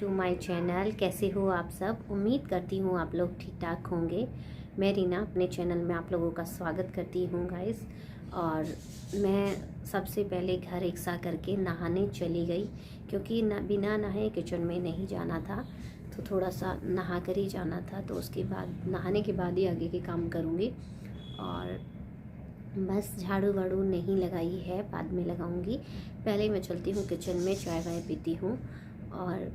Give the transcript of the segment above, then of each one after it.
To my channel. कैसे हो आप सब? उम्मीद करती हूँ आप लोग ठीक ठाक होंगे। मैं रीना अपने चैनल में आप लोगों का स्वागत करती हूँ गाइस। और मैं सबसे पहले घर एक सा करके नहाने चली गई, क्योंकि बिना नहाए किचन में नहीं जाना था, तो थोड़ा सा नहा कर ही जाना था। तो उसके बाद नहाने के बाद ही आगे के काम करूँगी। और बस झाड़ू वाड़ू नहीं लगाई है, बाद में लगाऊंगी। पहले मैं चलती हूँ किचन में, चाय वाय पीती हूँ और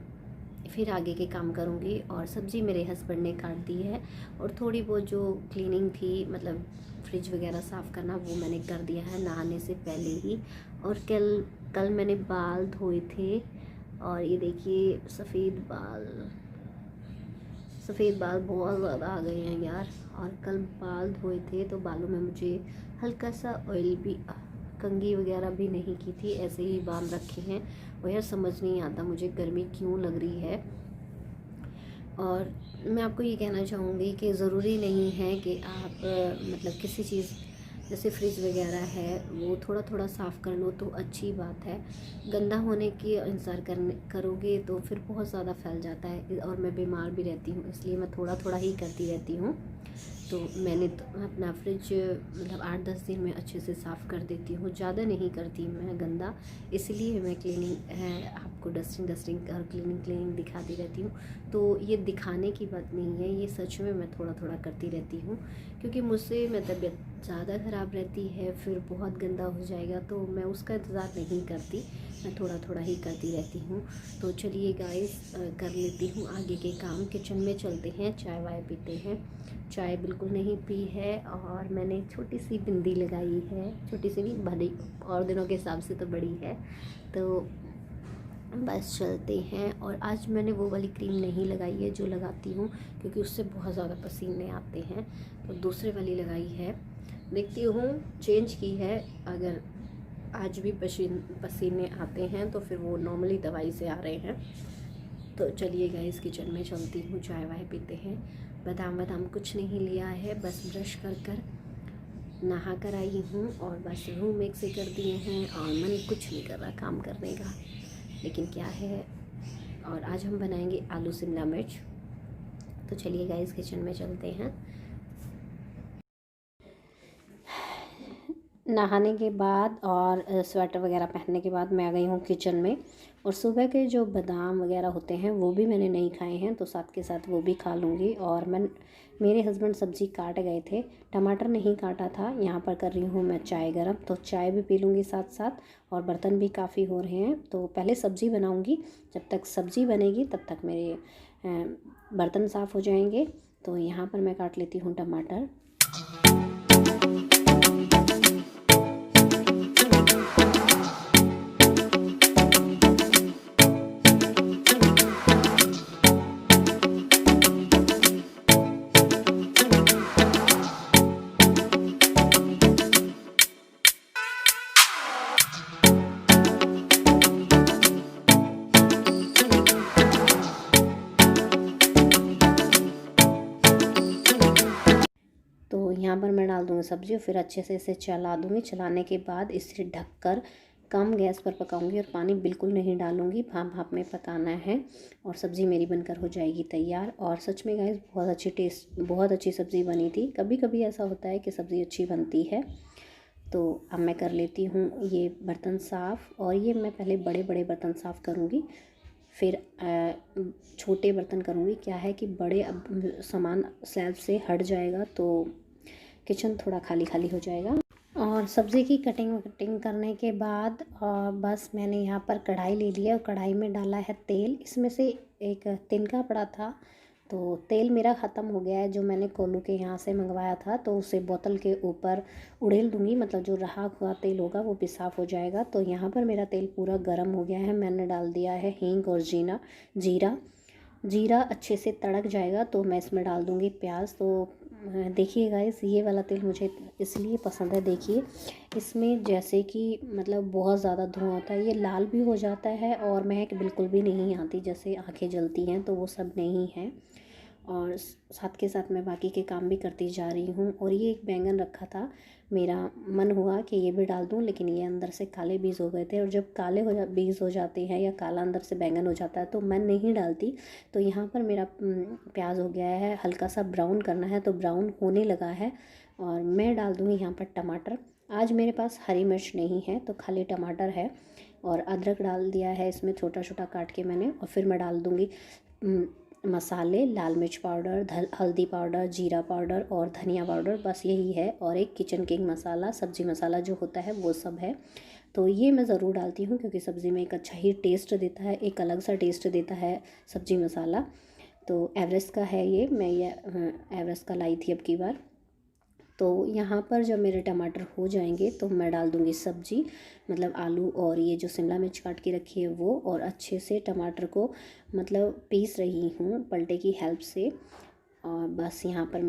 फिर आगे के काम करूँगी। और सब्ज़ी मेरे हस्बैंड ने काट दी है, और थोड़ी बहुत जो क्लीनिंग थी, मतलब फ्रिज वगैरह साफ़ करना, वो मैंने कर दिया है नहाने से पहले ही। और कल मैंने बाल धोए थे, और ये देखिए सफ़ेद बाल बहुत ज़्यादा आ गए हैं यार। और कल बाल धोए थे तो बालों में मुझे हल्का सा ऑयल भी, कंघी वगैरह भी नहीं की थी, ऐसे ही बांध रखे हैं। और यार समझ नहीं आता मुझे गर्मी क्यों लग रही है। और मैं आपको ये कहना चाहूँगी कि ज़रूरी नहीं है कि आप मतलब किसी चीज़ जैसे फ्रिज वगैरह है वो थोड़ा थोड़ा साफ़ कर लो तो अच्छी बात है। गंदा होने की इंतज़ार करोगे तो फिर बहुत ज़्यादा फैल जाता है, और मैं बीमार भी रहती हूँ, इसलिए मैं थोड़ा थोड़ा ही करती रहती हूँ। तो मैंने तो अपना फ्रिज मतलब 8-10 दिन में अच्छे से साफ़ कर देती हूँ, ज़्यादा नहीं करती मैं गंदा। इसलिए मैं क्लीनिंग है आपको डस्टिंग और क्लीनिंग दिखाती रहती हूँ। तो ये दिखाने की बात नहीं है, ये सच में मैं थोड़ा थोड़ा करती रहती हूँ, क्योंकि मुझसे मैं तबीयत ज़्यादा ख़राब रहती है, फिर बहुत गंदा हो जाएगा, तो मैं उसका इंतज़ार नहीं करती, मैं थोड़ा थोड़ा ही करती रहती हूँ। तो चलिए गाइस, कर लेती हूँ आगे के काम। किचन में चलते हैं, चाय वाय पीते हैं। चाय बिल्कुल नहीं पी है, और मैंने छोटी सी बिंदी लगाई है, छोटी सी भी बड़ी, और दिनों के हिसाब से तो बड़ी है। तो बस चलते हैं। और आज मैंने वो वाली क्रीम नहीं लगाई है जो लगाती हूँ, क्योंकि उससे बहुत ज़्यादा पसीने आते हैं, तो दूसरे वाली लगाई है। देखती हूँ, चेंज की है। अगर आज भी पसीने आते हैं तो फिर वो नॉर्मली दवाई से आ रहे हैं। तो चलिए गाइस, किचन में चलती हूँ, चाय वाय पीते हैं। बादाम कुछ नहीं लिया है, बस ब्रश कर नहा कर आई हूँ, और बस रूम एक से कर दिए हैं, और मन कुछ नहीं कर रहा काम करने का, लेकिन क्या है। और आज हम बनाएंगे आलू शिमला मिर्च। तो चलिए गाइस, किचन में चलते हैं। नहाने के बाद और स्वेटर वगैरह पहनने के बाद मैं आ गई हूँ किचन में। और सुबह के जो बादाम वगैरह होते हैं वो भी मैंने नहीं खाए हैं, तो साथ के साथ वो भी खा लूँगी। और मेरे हस्बैंड सब्ज़ी काट गए थे, टमाटर नहीं काटा था। यहाँ पर कर रही हूँ मैं चाय गरम, तो चाय भी पी लूँगी साथ साथ। और बर्तन भी काफ़ी हो रहे हैं, तो पहले सब्ज़ी बनाऊँगी। जब तक सब्ज़ी बनेगी तब तक मेरे बर्तन साफ़ हो जाएंगे। तो यहाँ पर मैं काट लेती हूँ टमाटर। तो यहाँ पर मैं डाल दूँगी सब्ज़ी, और फिर अच्छे से इसे चला दूँगी। चलाने के बाद इसे ढककर कम गैस पर पकाऊंगी, और पानी बिल्कुल नहीं डालूँगी, भाप में पकाना है। और सब्ज़ी मेरी बनकर हो जाएगी तैयार। और सच में गाइस, बहुत अच्छी सब्ज़ी बनी थी। कभी कभी ऐसा होता है कि सब्ज़ी अच्छी बनती है। तो अब मैं कर लेती हूँ ये बर्तन साफ़। और ये मैं पहले बड़े बड़े बर्तन साफ़ करूँगी, फिर छोटे बर्तन करूँगी। क्या है कि बड़े अब सामान स्लैब से हट जाएगा, तो किचन थोड़ा खाली खाली हो जाएगा। और सब्ज़ी की कटिंग करने के बाद बस मैंने यहाँ पर कढ़ाई ले लिया, और कढ़ाई में डाला है तेल। इसमें से एक तिनका पड़ा था, तो तेल मेरा ख़त्म हो गया है, जो मैंने कोलू के यहाँ से मंगवाया था। तो उसे बोतल के ऊपर उड़ेल दूँगी, मतलब जो रहा हुआ तेल होगा वो भी साफ़ हो जाएगा। तो यहाँ पर मेरा तेल पूरा गर्म हो गया है। मैंने डाल दिया है हींग और जीरा अच्छे से तड़क जाएगा तो मैं इसमें डाल दूँगी प्याज। तो देखिए गाइस, ये वाला तेल मुझे इसलिए पसंद है। देखिए इसमें जैसे कि मतलब बहुत ज़्यादा धुआं होता है, ये लाल भी हो जाता है, और महक बिल्कुल भी नहीं आती, जैसे आंखें जलती हैं, तो वो सब नहीं है। और साथ के साथ मैं बाकी के काम भी करती जा रही हूँ। और ये एक बैंगन रखा था, मेरा मन हुआ कि ये भी डाल दूँ, लेकिन ये अंदर से काले बीज हो गए थे, और जब काले बीज हो जाते हैं या काला अंदर से बैंगन हो जाता है तो मैं नहीं डालती। तो यहाँ पर मेरा प्याज हो गया है, हल्का सा ब्राउन करना है, तो ब्राउन होने लगा है और मैं डाल दूँगी यहाँ पर टमाटर। आज मेरे पास हरी मिर्च नहीं है तो खाली टमाटर है, और अदरक डाल दिया है इसमें छोटा छोटा काट के मैंने। और फिर मैं डाल दूँगी मसाले, लाल मिर्च पाउडर, हल्दी पाउडर, जीरा पाउडर और धनिया पाउडर, बस यही है। और एक किचन किंग मसाला, सब्ज़ी मसाला जो होता है वो सब है। तो ये मैं ज़रूर डालती हूँ क्योंकि सब्ज़ी में एक अच्छा ही टेस्ट देता है, एक अलग सा टेस्ट देता है सब्ज़ी मसाला। तो एवरेस्ट का है ये, मैं ये एवरेस्ट का लाई थी अब की बार। तो यहाँ पर जब मेरे टमाटर हो जाएंगे तो मैं डाल दूँगी सब्ज़ी, मतलब आलू और ये जो शिमला मिर्च काट के रखी है वो, और अच्छे से टमाटर को मतलब पीस रही हूँ पलटे की हेल्प से। और बस यहाँ पर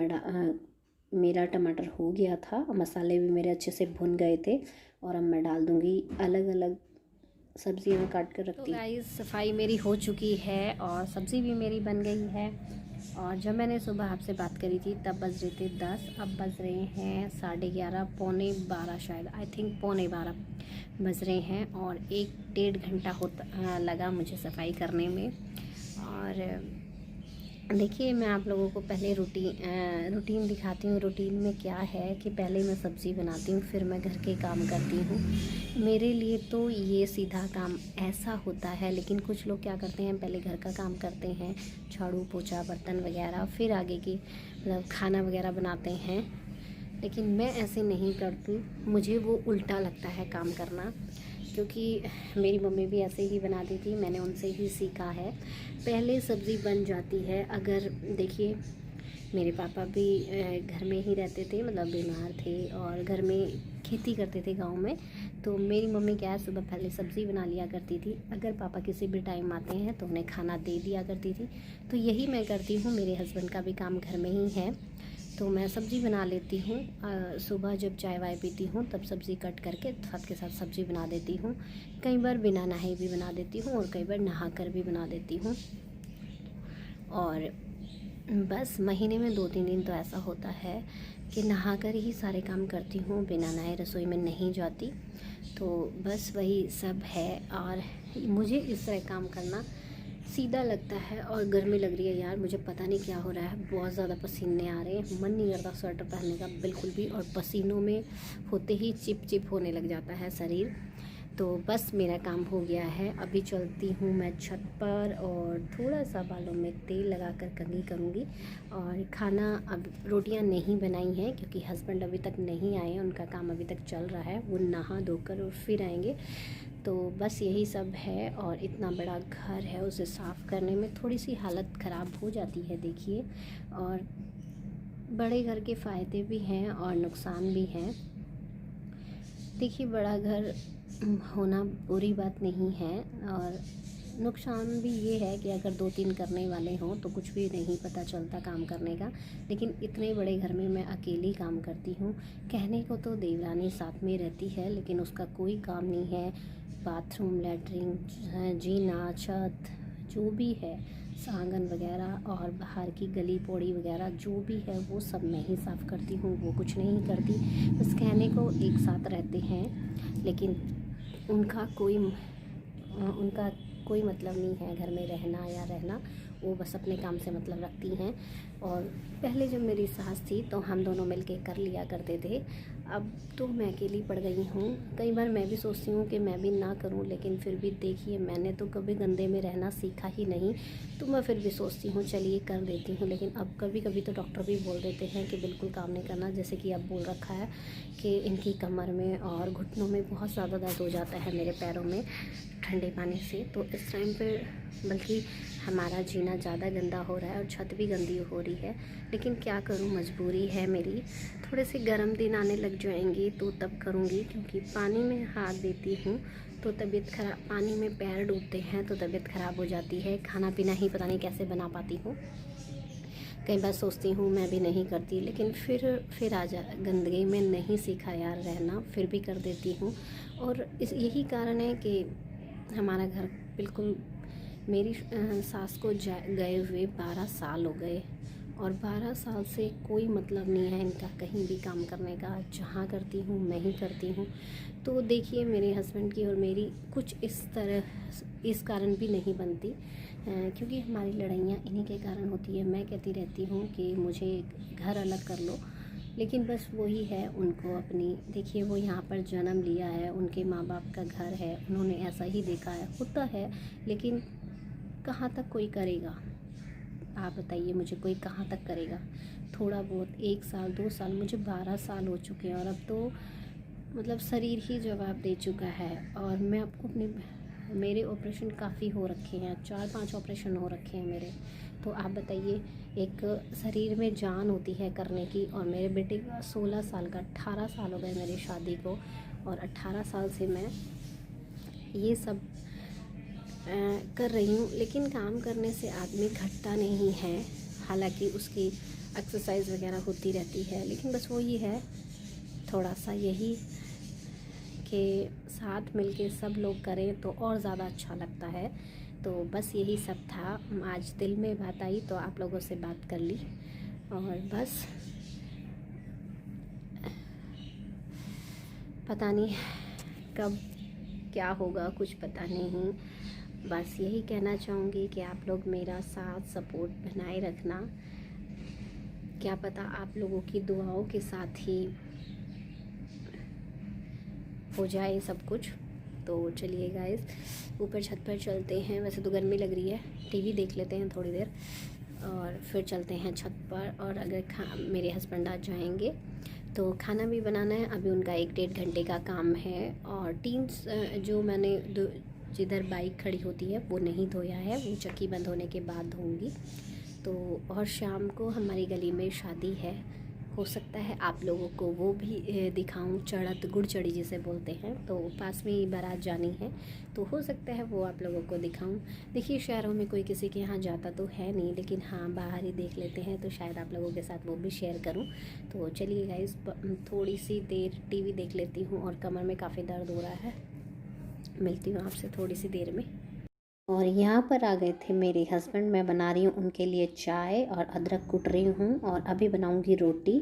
मेरा टमाटर हो गया था, मसाले भी मेरे अच्छे से भुन गए थे, और अब मैं डाल दूँगी अलग अलग सब्जियाँ मैं काट कर रखती हूँ। तो गाइस सफाई मेरी हो चुकी है और सब्ज़ी भी मेरी बन गई है। और जब मैंने सुबह आपसे बात करी थी तब बज रहे थे 10, अब बज रहे हैं 11:30, पौने 12 शायद, आई थिंक पौने 12 बज रहे हैं। और 1-1.5 घंटा होता लगा मुझे सफाई करने में। और देखिए मैं आप लोगों को पहले रूटीन दिखाती हूँ। रूटीन में क्या है कि पहले मैं सब्ज़ी बनाती हूँ, फिर मैं घर के काम करती हूँ। मेरे लिए तो ये सीधा काम ऐसा होता है, लेकिन कुछ लोग क्या करते हैं, पहले घर का काम करते हैं, झाड़ू पोछा बर्तन वगैरह, फिर आगे की मतलब खाना वगैरह बनाते हैं। लेकिन मैं ऐसे नहीं करती, मुझे वो उल्टा लगता है काम करना, क्योंकि मेरी मम्मी भी ऐसे ही बनाती थी, मैंने उनसे ही सीखा है। पहले सब्ज़ी बन जाती है। अगर देखिए मेरे पापा भी घर में ही रहते थे, मतलब बीमार थे और घर में खेती करते थे गांव में। तो मेरी मम्मी क्या है, सुबह पहले सब्ज़ी बना लिया करती थी, अगर पापा किसी भी टाइम आते हैं तो उन्हें खाना दे दिया करती थी। तो यही मैं करती हूँ, मेरे हस्बैंड का भी काम घर में ही है, तो मैं सब्ज़ी बना लेती हूँ। सुबह जब चाय वाय पीती हूँ तब सब्ज़ी कट करके साथ के साथ सब्ज़ी बना देती हूँ। कई बार बिना नहाए भी बना देती हूँ और कई बार नहा कर भी बना देती हूँ। और बस महीने में 2-3 दिन तो ऐसा होता है कि नहा कर ही सारे काम करती हूँ, बिना नहाए रसोई में नहीं जाती। तो बस वही सब है। और मुझे इस तरह काम करना सीधा लगता है। और गर्मी लग रही है यार, मुझे पता नहीं क्या हो रहा है, बहुत ज़्यादा पसीने आ रहे हैं, मन नहीं करता स्वेटर पहनने का बिल्कुल भी, और पसीनों में होते ही चिप चिप होने लग जाता है शरीर। तो बस मेरा काम हो गया है, अभी चलती हूँ मैं छत पर और थोड़ा सा बालों में तेल लगाकर कंघी करूँगी। और खाना अब रोटियाँ नहीं बनाई हैं क्योंकि हस्बैंड अभी तक नहीं आए, उनका काम अभी तक चल रहा है, वो नहा धोकर और फिर आएंगे। तो बस यही सब है। और इतना बड़ा घर है, उसे साफ़ करने में थोड़ी सी हालत ख़राब हो जाती है देखिए। और बड़े घर के फ़ायदे भी हैं और नुकसान भी हैं। देखिए बड़ा घर होना बुरी बात नहीं है, और नुकसान भी ये है कि अगर 2-3 करने वाले हों तो कुछ भी नहीं पता चलता काम करने का। लेकिन इतने बड़े घर में मैं अकेली काम करती हूँ। कहने को तो देवरानी साथ में रहती है, लेकिन उसका कोई काम नहीं है। बाथरूम, लैट्रिन, जीना, छत जो भी है, आंगन वगैरह और बाहर की गली पौड़ी वगैरह जो भी है वो सब मैं ही साफ़ करती हूँ, वो कुछ नहीं करती। बस कहने को एक साथ रहते हैं, लेकिन उनका कोई मतलब नहीं है घर में रहना या रहना, वो बस अपने काम से मतलब रखती हैं। और पहले जब मेरी सास थी तो हम दोनों मिलके कर लिया करते थे, अब तो मैं अकेली पड़ गई हूँ। कई बार मैं भी सोचती हूँ कि मैं भी ना करूँ, लेकिन फिर भी देखिए मैंने तो कभी गंदे में रहना सीखा ही नहीं, तो मैं फिर भी सोचती हूँ चलिए कर देती हूँ। लेकिन अब कभी कभी तो डॉक्टर भी बोल देते हैं कि बिल्कुल काम नहीं करना, जैसे कि अब बोल रखा है कि इनकी कमर में और घुटनों में बहुत ज़्यादा दर्द हो जाता है, मेरे पैरों में ठंडे पानी से। तो इस टाइम पे बल्कि हमारा जीना ज़्यादा गंदा हो रहा है और छत भी गंदी हो रही है, लेकिन क्या करूँ, मजबूरी है मेरी। थोड़े से गर्म दिन आने लग जाएंगे तो तब करूँगी, क्योंकि पानी में हाथ देती हूँ तो तबीयत खराब, पानी में पैर डूबते हैं तो तबीयत ख़राब हो जाती है। खाना पीना ही पता नहीं कैसे बना पाती हूँ। कई बार सोचती हूँ मैं भी नहीं करती, लेकिन फिर आ जा गंदगी में नहीं सीखा यार रहना, फिर भी कर देती हूँ। और यही कारण है कि हमारा घर बिल्कुल मेरी सास को गए हुए 12 साल हो गए और 12 साल से कोई मतलब नहीं है इनका कहीं भी काम करने का। जहाँ करती हूँ मैं ही करती हूँ। तो देखिए मेरे हस्बैंड की और मेरी कुछ इस कारण भी नहीं बनती, क्योंकि हमारी लड़ाइयाँ इन्हीं के कारण होती है। मैं कहती रहती हूँ कि मुझे घर अलग कर लो, लेकिन बस वही है उनको अपनी। देखिए वो यहाँ पर जन्म लिया है, उनके माँ बाप का घर है, उन्होंने ऐसा ही देखा है, होता है। लेकिन कहाँ तक कोई करेगा, आप बताइए, मुझे कोई कहाँ तक करेगा। थोड़ा बहुत 1 साल 2 साल, मुझे 12 साल हो चुके हैं और अब तो मतलब शरीर ही जवाब दे चुका है। और मैं आपको मेरे ऑपरेशन काफ़ी हो रखे हैं, 4-5 ऑपरेशन हो रखे हैं मेरे। तो आप बताइए, एक शरीर में जान होती है करने की, और मेरे बेटे का 16 साल का, 18 साल हो गए मेरी शादी को, और 18 साल से मैं ये सब कर रही हूँ। लेकिन काम करने से आदमी घटता नहीं है, हालांकि उसकी एक्सरसाइज वगैरह होती रहती है, लेकिन बस वही है थोड़ा सा यही कि साथ मिलके सब लोग करें तो और ज़्यादा अच्छा लगता है। तो बस यही सब था, आज दिल में बात आई तो आप लोगों से बात कर ली। और बस पता नहीं कब क्या होगा, कुछ पता नहीं। बस यही कहना चाहूँगी कि आप लोग मेरा साथ सपोर्ट बनाए रखना। क्या पता आप लोगों की दुआओं के साथ ही हो जाए सब कुछ। तो चलिए गाइस, ऊपर छत पर चलते हैं। वैसे तो गर्मी लग रही है, टीवी देख लेते हैं थोड़ी देर और फिर चलते हैं छत पर। और अगर मेरे हस्बैंड आ जाएंगे तो खाना भी बनाना है। अभी उनका 1-1.5 घंटे का काम है। और टीन्स जो मैंने जिधर बाइक खड़ी होती है वो नहीं धोया है, वो चक्की बंद होने के बाद धोऊंगी। तो और शाम को हमारी गली में शादी है, हो सकता है आप लोगों को वो भी दिखाऊं। चढ़त गुड़ चढ़ी जिसे बोलते हैं, तो पास में ही बारात जानी है, तो हो सकता है वो आप लोगों को दिखाऊं। देखिए शहरों में कोई किसी के यहाँ जाता तो है नहीं, लेकिन हाँ बाहर ही देख लेते हैं, तो शायद आप लोगों के साथ वो भी शेयर करूं। तो चलिए गाइस, थोड़ी सी देर टीवी देख लेती हूँ और कमर में काफ़ी दर्द हो रहा है। मिलती हूँ आपसे थोड़ी सी देर में। और यहाँ पर आ गए थे मेरे हस्बैंड, मैं बना रही हूँ उनके लिए चाय और अदरक कूट रही हूँ, और अभी बनाऊँगी रोटी।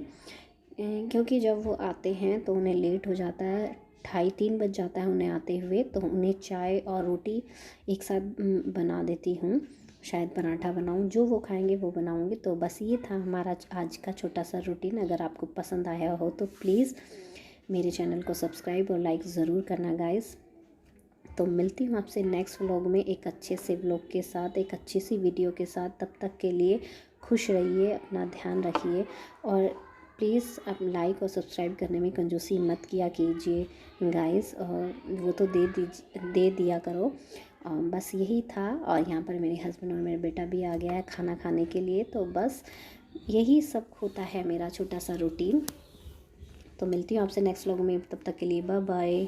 क्योंकि जब वो आते हैं तो उन्हें लेट हो जाता है, 2:30-3 बज जाता है उन्हें आते हुए, तो उन्हें चाय और रोटी एक साथ बना देती हूँ। शायद पराठा बनाऊँ, जो वो खाएंगे वो बनाऊँगी। तो बस ये था हमारा आज का छोटा सा रूटीन। अगर आपको पसंद आया हो तो प्लीज़ मेरे चैनल को सब्सक्राइब और लाइक ज़रूर करना गाइज़। तो मिलती हूँ आपसे नेक्स्ट व्लॉग में एक अच्छे से व्लॉग के साथ, एक अच्छी सी वीडियो के साथ। तब तक के लिए खुश रहिए, अपना ध्यान रखिए, और प्लीज़ आप लाइक और सब्सक्राइब करने में कंजूसी मत किया कीजिए गाइस, और वो तो दे दिया करो। बस यही था। और यहाँ पर मेरे हस्बैंड और मेरा बेटा भी आ गया है खाना खाने के लिए। तो बस यही सब होता है मेरा छोटा सा रूटीन। तो मिलती हूँ आपसे नेक्स्ट व्लॉग में, तब तक के लिए बाय बाय।